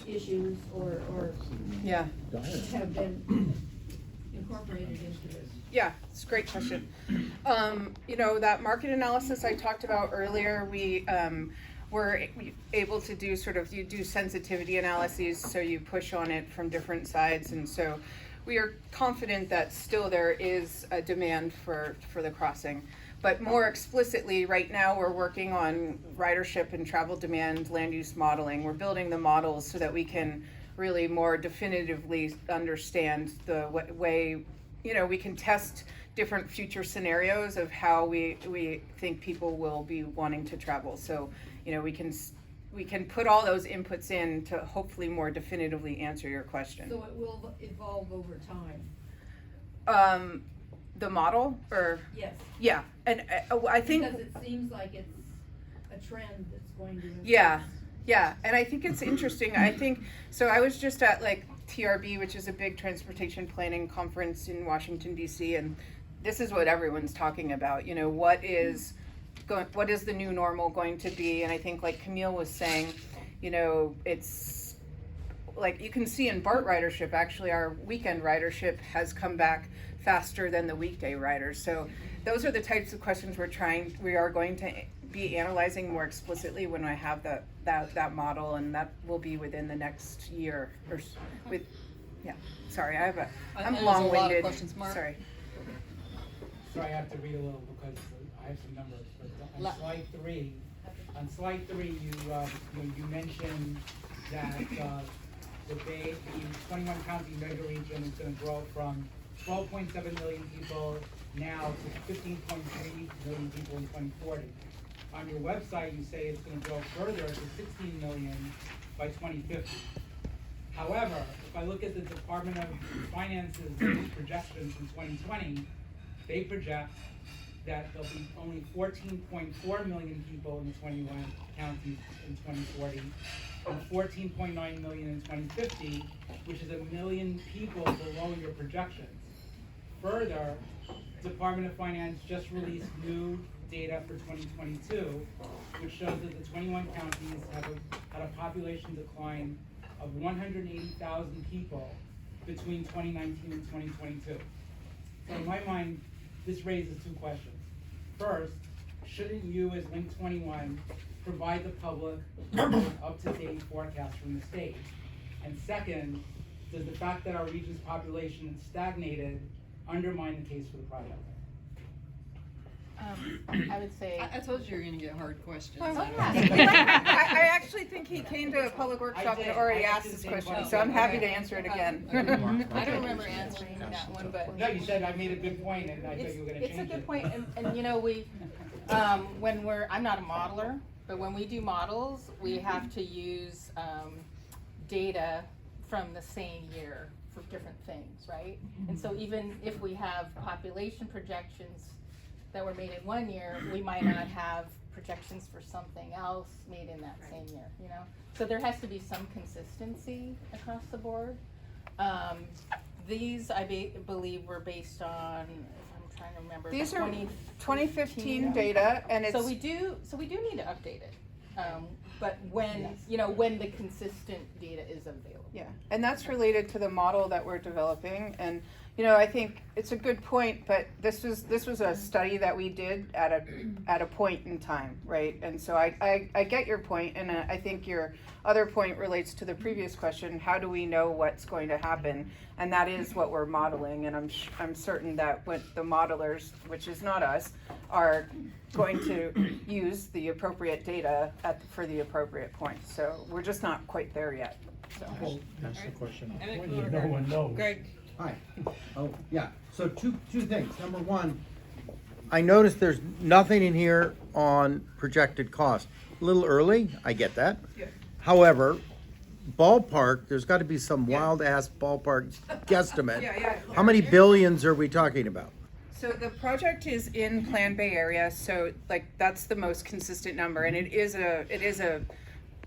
issues or Yeah. have been incorporated into this? Yeah, it's a great question. You know, that market analysis I talked about earlier, we were able to do you do sensitivity analyses, so you push on it from different sides, and so we are confident that still there is a demand for the crossing. But more explicitly, right now we're working on ridership and travel demand land use modeling. We're building the models so that we can really more definitively understand the way, you know, we can test different future scenarios of how we think people will be wanting to travel. So, you know, we can put all those inputs in to hopefully more definitively answer your question. So it will evolve over time? The model, or? Yes. Yeah, and I think. Because it seems like it's a trend that's going to increase. Yeah, and I think it's interesting. I think, so I was just at like TRB, which is a big transportation planning conference in Washington, D.C., and this is what everyone's talking about. You know, what is the new normal going to be? And I think, like Camille was saying, you know, it's like you can see in BART ridership, actually our weekend ridership has come back faster than the weekday riders. So those are the types of questions we are going to be analyzing more explicitly when I have that model, and that will be within the next year or sorry, I'm long-winded. Sorry. So I have to read a little because I have some numbers. But on slide three, you mentioned that the 21 county mega region is going to grow from 12.7 million people now to 15.3 million people in 2040. On your website, you say it's going to grow further to 16 million by 2050. However, if I look at the Department of Finance's projections in 2020, they project that there'll be only 14.4 million people in the 21 counties in 2040, and 14.9 million in 2050, which is 1 million people below your projections. Further, Department of Finance just released new data for 2022, which shows that the 21 counties had a population decline of 180,000 people between 2019 and 2022. So in my mind, this raises two questions. First, shouldn't you as Link21 provide the public with an up-to-date forecast from the state? And second, does the fact that our region's population is stagnated undermine the case for the project? I would say. I told you were going to get hard questions. Oh, yeah. I actually think he came to a public workshop and already asked this question, so I'm happy to answer it again. I don't remember answering that one, but. No, you said I made a good point and I thought you were going to change it. It's a good point, and you know, I'm not a modeler, but when we do models, we have to use data from the same year for different things, right? And so even if we have population projections that were made in one year, we might not have projections for something else made in that same year, you know? So there has to be some consistency across the board. These, I believe, were based on, I'm trying to remember. These are 2015 data, and it's. So we do need to update it. But when, you know, when the consistent data is available. Yeah, and that's related to the model that we're developing, and you know, I think it's a good point, but this was a study that we did at a point in time, right? And so I get your point, and I think your other point relates to the previous question: how do we know what's going to happen? And that is what we're modeling, and I'm certain that what the modelers, which is not us, are going to use the appropriate data for the appropriate point. So we're just not quite there yet. So. Well, that's the question. And No one knows. Greg. Hi. Oh, yeah. So two things. Number one, I noticed there's nothing in here on projected cost. A little early, I get that. Yeah. However, ballpark, there's got to be some wild ass ballpark guesstimate. Yeah. How many billions are we talking about? So the project is in Plan Bay area, so like that's the most consistent number, and it is a